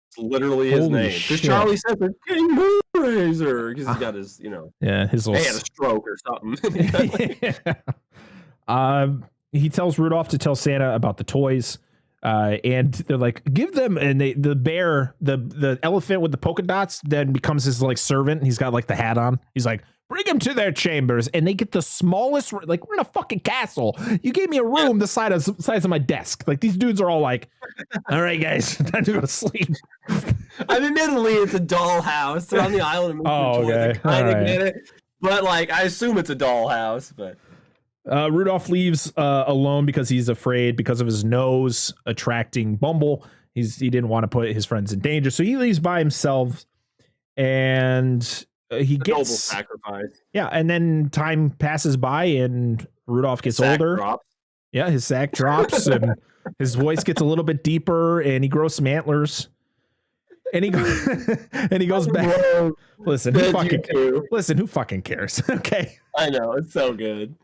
It's literally his name. Because Charlie says it's King Moonracer. Because he's got his, his little... He had a stroke or something. He tells Rudolph to tell Santa about the toys. And they're like, give them, and the bear, the elephant with the polka dots, then becomes his like servant. He's got like the hat on. He's like, bring them to their chambers, and they get the smallest. Like, we're in a fucking castle. You gave me a room the size of my desk. Like, these dudes are all like, all right, guys, time to go to sleep. I mean, admittedly, it's a dollhouse. They're on the island. Oh, okay. I kind of get it, but like, I assume it's a dollhouse. But Rudolph leaves alone because he's afraid because of his nose attracting Bumble. He didn't want to put his friends in danger, so he leaves by himself, and he gets sacrifice. Yeah, and then time passes by, and Rudolph gets older. Drops. Yeah, his sack drops, and his voice gets a little bit deeper, and he grows some antlers. And he goes back. Listen, who fucking cares? Okay. I know, it's so good.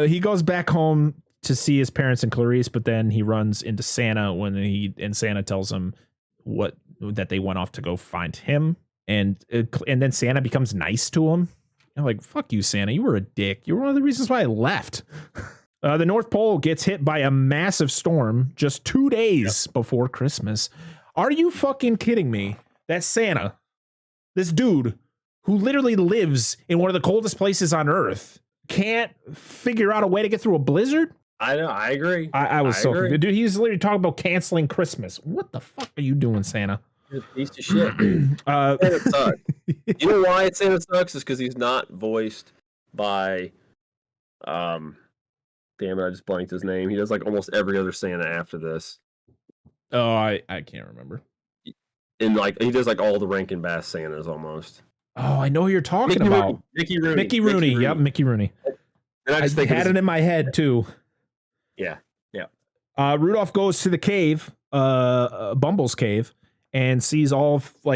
He goes back home to see his parents and Clarice, but then he runs into Santa and Santa tells him that they went off to go find him, and then Santa becomes nice to him. I'm like, fuck you, Santa. You were a dick. You were one of the reasons why I left. The North Pole gets hit by a massive storm just 2 days before Christmas. Are you fucking kidding me? That Santa, this dude who literally lives in one of the coldest places on Earth, can't figure out a way to get through a blizzard? I know. I agree. I was so confused. Dude, he's literally talking about canceling Christmas. What the fuck are you doing, Santa? You're a piece of shit. Santa sucks. You know why Santa sucks? Is because he's not voiced by damn it, I just blanked his name. He does like almost every other Santa after this. Oh, I can't remember. And like he does like all the Rankin Bass Santas almost. Oh, I know who you're talking about. Mickey Rooney. Mickey Rooney. Yep, Mickey Rooney. And I just had it in my head too. Yeah. Rudolph goes to the cave, Bumble's cave, and sees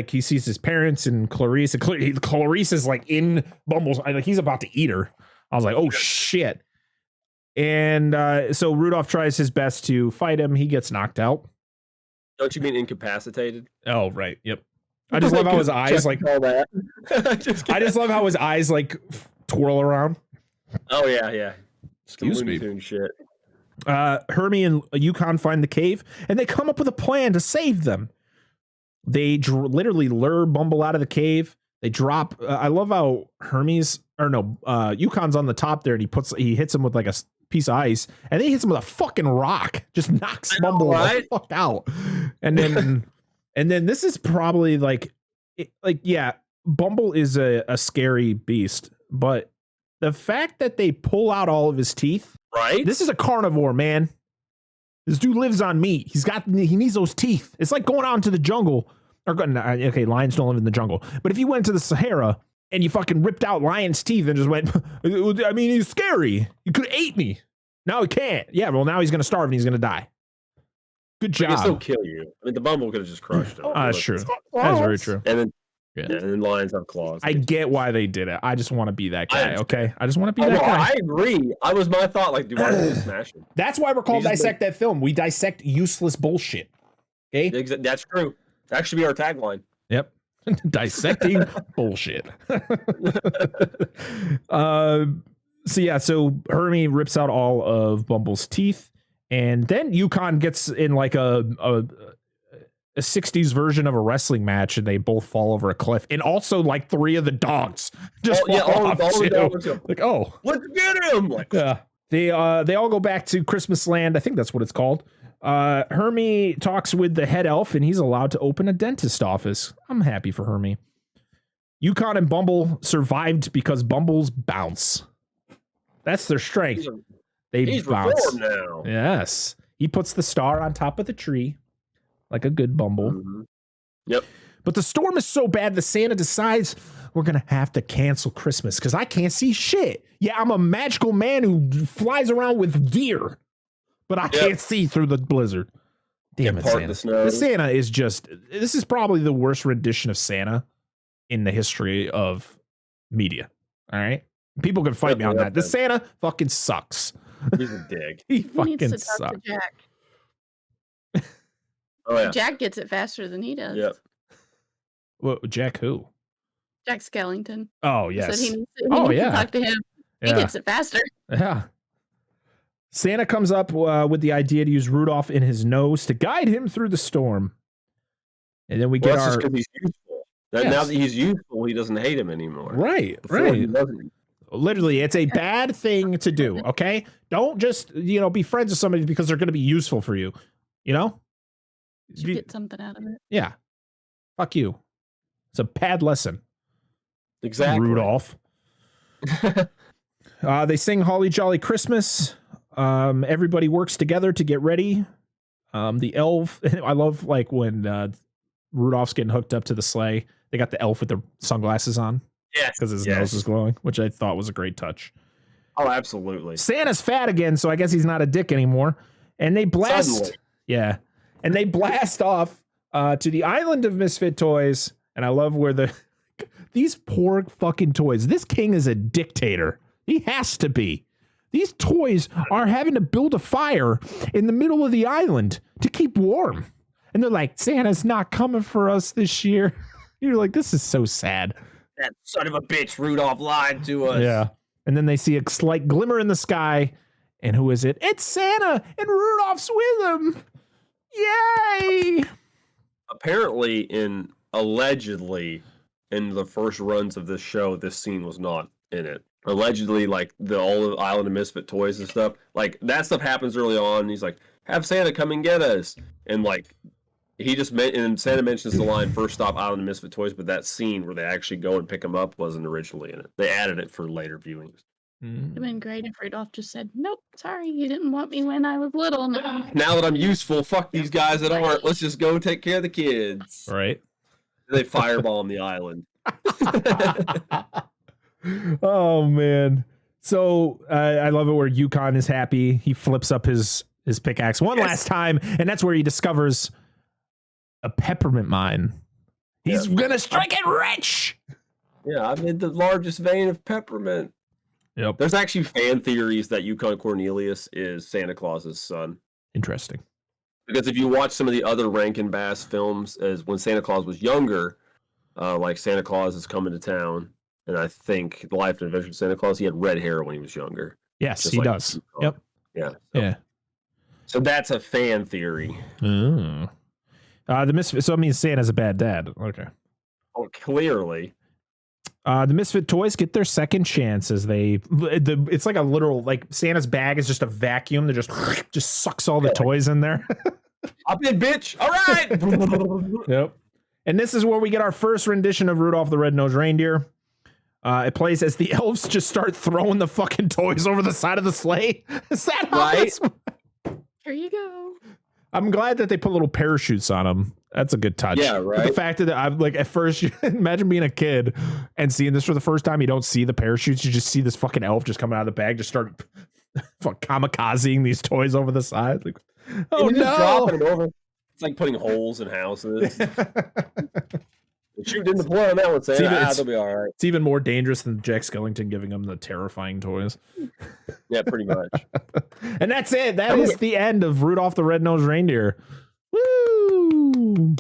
he sees his parents and Clarice. And Clarice is like in Bumble's, like he's about to eat her. I was like, oh shit. And so Rudolph tries his best to fight him. He gets knocked out. Don't you mean incapacitated? Oh, right. Yep. I just love how his eyes like all that. I just love how his eyes like twirl around. Oh yeah. Excuse me. Shit. Hermie and Yukon find the cave, and they come up with a plan to save them. They literally lure Bumble out of the cave. They drop. I love how Yukon's on the top there, and he hits him with like a piece of ice, and then he hits him with a fucking rock. Just knocks Bumble the fuck out. And then this is probably Bumble is a scary beast, but the fact that they pull out all of his teeth, right? This is a carnivore, man. This dude lives on meat. He needs those teeth. It's like going out into the jungle. Okay, lions don't live in the jungle, but if you went to the Sahara and you fucking ripped out lion's teeth and just went, I mean, he's scary. He could have ate me. Now he can't. Yeah, well, now he's going to starve and he's going to die. Good job. He can still kill you. I mean, the Bumble could have just crushed him. That's true. That's very true. And then lions have claws. I get why they did it. I just want to be that guy, okay? I just want to be that guy. I agree. I was my thought, like, do I just smash him? That's why we're called Dissect That Film. We dissect useless bullshit. Okay? That's true. That should be our tagline. Yep. Dissecting bullshit. So Hermie rips out all of Bumble's teeth, and then Yukon gets in like a 60s version of a wrestling match, and they both fall over a cliff, and also like 3 of the dogs just fall off all the dogs like, let's get him. Like, they all go back to Christmas Land. I think that's what it's called. Hermie talks with the head elf, and he's allowed to open a dentist office. I'm happy for Hermie. Yukon and Bumble survived because Bumbles bounce. That's their strength. He's bounce now. Yes. He puts the star on top of the tree like a good Bumble. Mm-hmm. Yep. But the storm is so bad that Santa decides we're going to have to cancel Christmas because I can't see shit. Yeah, I'm a magical man who flies around with gear, but I can't see through the blizzard. Damn it, Santa. Santa is this is probably the worst rendition of Santa in the history of media. All right? People can fight me on that. This Santa fucking sucks. He's a dick. He fucking sucks. Oh yeah. Jack gets it faster than he does. Yep. Well, Jack who? Jack Skellington. Oh yes. He needs to talk to him. He gets it faster. Yeah. Santa comes up with the idea to use Rudolph in his nose to guide him through the storm. And then we get that's just because he's useful. Now that he's useful, he doesn't hate him anymore. Right, Before he doesn't. Literally, it's a bad thing to do, okay? Don't just, be friends with somebody because they're going to be useful for you, You get something out of it. Yeah. Fuck you. It's a bad lesson. Exactly. Rudolph. They sing Holly Jolly Christmas. Everybody works together to get ready. The elf, I love like when Rudolph's getting hooked up to the sleigh. They got the elf with the sunglasses on. Yes. Because his nose is glowing, which I thought was a great touch. Oh, absolutely. Santa's fat again, so I guess he's not a dick anymore. And they blast. Suddenly. Yeah. And they blast off to the island of misfit toys. And I love where these poor fucking toys. This king is a dictator. He has to be. These toys are having to build a fire in the middle of the island to keep warm. And they're like, Santa's not coming for us this year. You're like, this is so sad. That son of a bitch, Rudolph, lied to us. Yeah. And then they see a slight glimmer in the sky. And who is it? It's Santa, and Rudolph's with him. Yay! Apparently, allegedly, in the first runs of this show, this scene was not in it. Allegedly, like all Island of Misfit Toys and stuff, like that stuff happens early on. And he's like, "Have Santa come and get us," and like and Santa mentions the line "First stop Island of Misfit Toys," but that scene where they actually go and pick him up wasn't originally in it. They added it for later viewings. It'd been great if Rudolph just said, "Nope, sorry, you didn't want me when I was little." No. Now that I'm useful, fuck these guys that aren't. Let's just go take care of the kids. Right. They firebomb the island. Oh man. So I love it where Yukon is happy. He flips up his pickaxe one last time, and that's where he discovers a peppermint mine. He's gonna strike it rich. Yeah, I'm in the largest vein of peppermint. Yep. There's actually fan theories that Yukon Cornelius is Santa Claus's son. Interesting. Because if you watch some of the other Rankin Bass films, as when Santa Claus was younger, like Santa Claus is coming to town, and I think The Life and Adventures of Santa Claus, he had red hair when he was younger. Yes, he does. Yep. Yeah. Yeah. So that's a fan theory. The Misfit. So it means Santa's a bad dad. Okay. Oh, clearly. The Misfit Toys get their second chance as it's like a literal, like Santa's bag is just a vacuum that just sucks all the toys in there. Hop in, bitch. All right. Yep. And this is where we get our first rendition of Rudolph the Red-Nosed Reindeer. It plays as the elves just start throwing the fucking toys over the side of the sleigh. Is that right? Here you go. I'm glad that they put little parachutes on them. That's a good touch. Yeah, right. But the fact that I'm like, at first, imagine being a kid and seeing this for the first time. You don't see the parachutes. You just see this fucking elf just coming out of the bag, just start kamikazing these toys over the side. Like, oh no! Dropping them over. It's like putting holes in houses. Shoot in the play on that one, say, they'll be all right. It's even more dangerous than Jack Skellington giving them the terrifying toys. Yeah, pretty much. And that's it. That is the end of Rudolph the Red-Nosed Reindeer. Woo!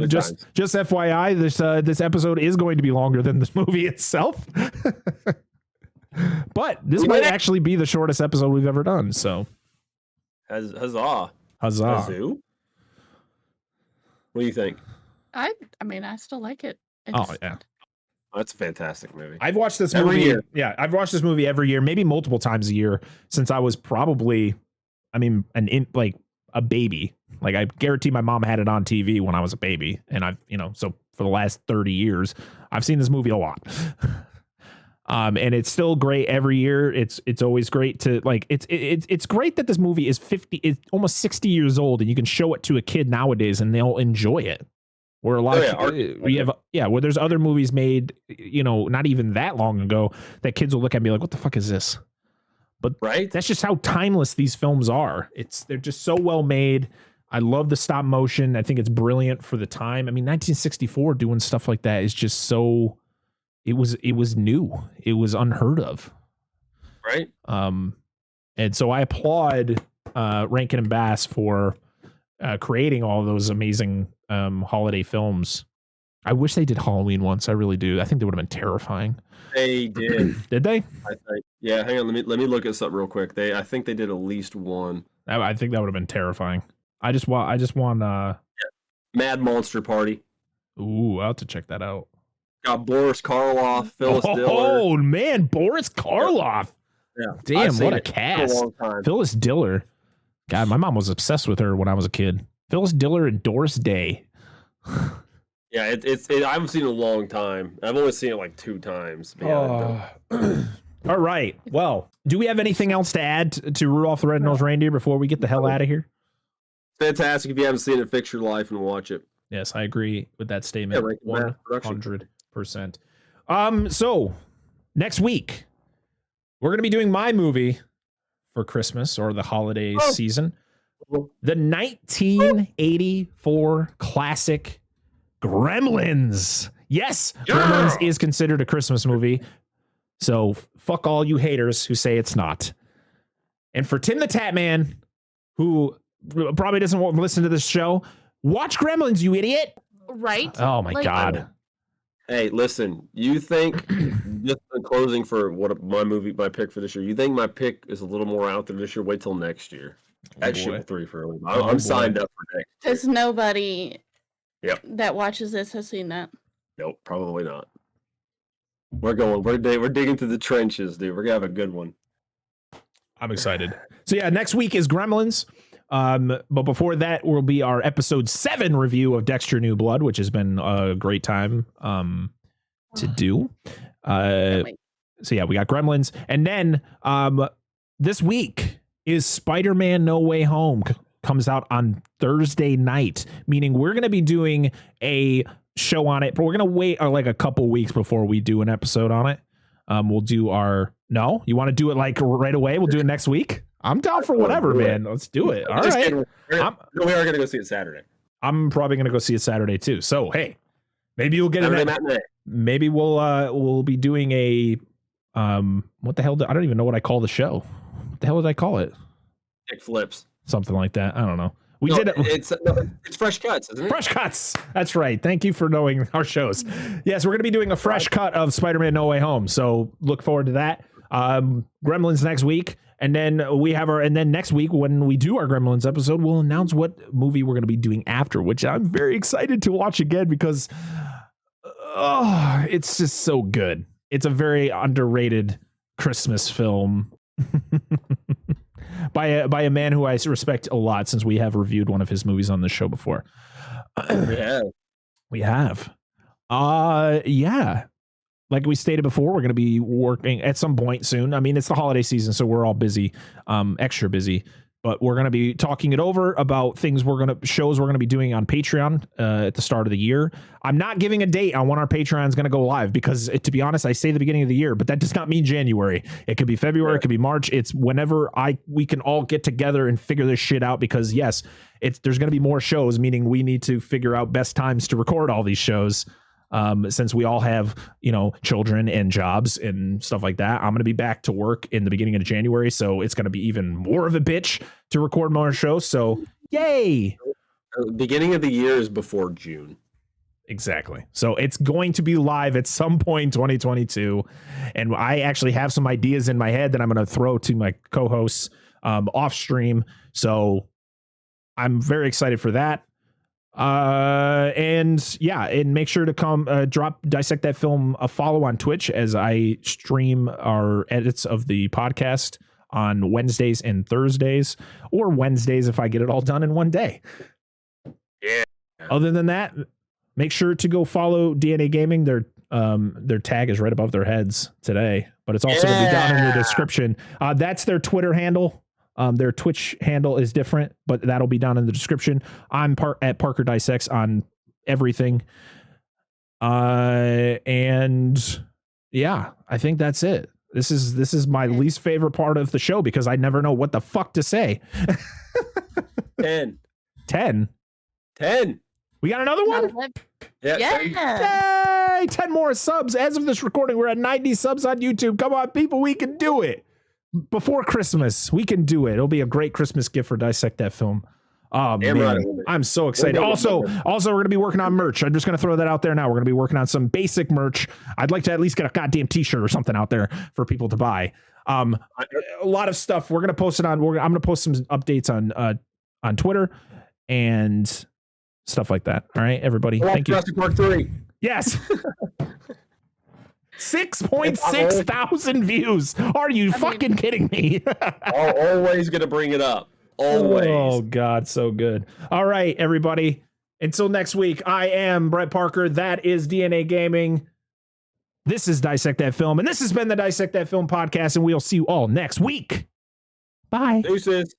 Just FYI, this episode is going to be longer than this movie itself. But this might actually be the shortest episode we've ever done. So, huzzah! Huzzah! What do you think? I mean, I still like it. That's a fantastic movie. I've watched this movie every year. Yeah, I've watched this movie every year, maybe multiple times a year since I was probably, like a baby. Like I guarantee my mom had it on TV when I was a baby, and so for the last 30 years, I've seen this movie a lot. And it's still great every year. It's always great to like. It's great that this movie is almost 60 years old, and you can show it to a kid nowadays, and they'll enjoy it. Where a lot where there's other movies made, not even that long ago that kids will look at me like, what the fuck is this? But that's just how timeless these films are. They're just so well made. I love the stop motion. I think it's brilliant for the time. I mean, 1964 doing stuff like that is just so, it was new. It was unheard of. Right. And so I applaud Rankin and Bass for creating all those amazing holiday films. I wish they did Halloween once. I really do. I think they would have been terrifying. They did. Did they? Yeah. Hang on. Let me look at something real quick. I think they did at least one. I think that would have been terrifying. I just want Mad Monster Party. Ooh, I'll have to check that out. Got Boris Karloff, Phyllis Diller. Oh man, Boris Karloff. Yeah. Damn, what a cast. Phyllis Diller. God, my mom was obsessed with her when I was a kid. Phyllis Diller and Doris Day. Yeah, I haven't seen it in a long time. I've only seen it like 2 times. All right. Well, do we have anything else to add to Rudolph the Red-Nosed Reindeer before we get the hell out of here? Fantastic. If you haven't seen it, fix your life and watch it. Yes, I agree with that statement. Yeah, 100%. So next week we're going to be doing my movie for Christmas or the holiday season. The 1984 classic Gremlins. Yes, Gremlins is considered a Christmas movie. So fuck all you haters who say it's not. And for Tim the Tatman, who probably doesn't want to listen to this show, watch Gremlins, you idiot. Right? Oh my God. Hey, listen, you think, just in closing for my pick for this year, you think my pick is a little more out there this year? Wait till next year. Action 3 for a little. I'm signed up for next year. Because nobody that watches this has seen that. Nope, probably not. We're digging through the trenches, dude. We're gonna have a good one. I'm excited. So yeah, next week is Gremlins. But before that will be our episode 7 review of Dexter New Blood, which has been a great time to do. So yeah, we got Gremlins, and then this week is Spider-Man No Way Home comes out on Thursday night, meaning we're going to be doing a show on it, but we're going to wait like a couple weeks before we do an episode on it. We'll do you want to do it like right away? We'll do it next week. I'm down for whatever, man. Let's do it. All right. We are going to go see it Saturday. I'm probably going to go see it Saturday too. So, hey, maybe you'll get it. Maybe we'll be doing a, what the hell? I don't even know what I call the show. What the hell did I call it? Kick Flips. Something like that. I don't know. It's Fresh Cuts, isn't it? Fresh Cuts. That's right. Thank you for knowing our shows. Yes, we're going to be doing a fresh cut of Spider-Man No Way Home. So look forward to that. Gremlins next week. And then next week when we do our Gremlins episode, we'll announce what movie we're going to be doing after, which I'm very excited to watch again because it's just so good. It's a very underrated Christmas film by a man who I respect a lot, since we have reviewed one of his movies on this show before. We have. Yeah. Like we stated before, we're going to be working at some point soon. I mean, it's the holiday season, so we're all busy, extra busy. But we're going to be talking it over about shows we're going to be doing on Patreon at the start of the year. I'm not giving a date on when our Patreon is going to go live because, to be honest, I say the beginning of the year, but that does not mean January. It could be February, it could be March. It's whenever we can all get together and figure this shit out, because yes, there's going to be more shows, meaning we need to figure out best times to record all these shows. Since we all have, children and jobs and stuff like that. I'm going to be back to work in the beginning of January, so it's going to be even more of a bitch to record more shows. So yay. Beginning of the year is before June. Exactly. So it's going to be live at some point 2022. And I actually have some ideas in my head that I'm going to throw to my co-hosts off stream. So I'm very excited for that. And make sure to come Dissect That Film a follow on Twitch as I stream our edits of the podcast on Wednesdays and Thursdays, or Wednesdays if I get it all done in one day. Yeah. Other than that, make sure to go follow DNA Gaming. Their tag is right above their heads today, but it's also going to be down in the description. That's their Twitter handle. Their Twitch handle is different, but that'll be down in the description. I'm at Parker Dissects on everything. And yeah, I think that's it. This is my least favorite part of the show because I never know what the fuck to say. 10. We got another one? Yeah. Yay! 10 more subs. As of this recording, we're at 90 subs on YouTube. Come on, people, we can do it. Before Christmas, we can do it. It'll be a great Christmas gift for Dissect That Film. Oh man, I'm so excited. Also, we're going to be working on merch. I'm just going to throw that out there now. We're going to be working on some basic merch. I'd like to at least get a goddamn t-shirt or something out there for people to buy. A lot of stuff. We're going to post it on. I'm going to post some updates on Twitter and stuff like that. All right, everybody. Thank you. Jurassic Park 3. Yes. 6.6 thousand views. Are you fucking kidding me? Always going to bring it up. Always. Oh, God, so good. All right, everybody. Until next week, I am Brett Parker. That is DNA Gaming. This is Dissect That Film, and this has been the Dissect That Film podcast, and we'll see you all next week. Bye. Deuces.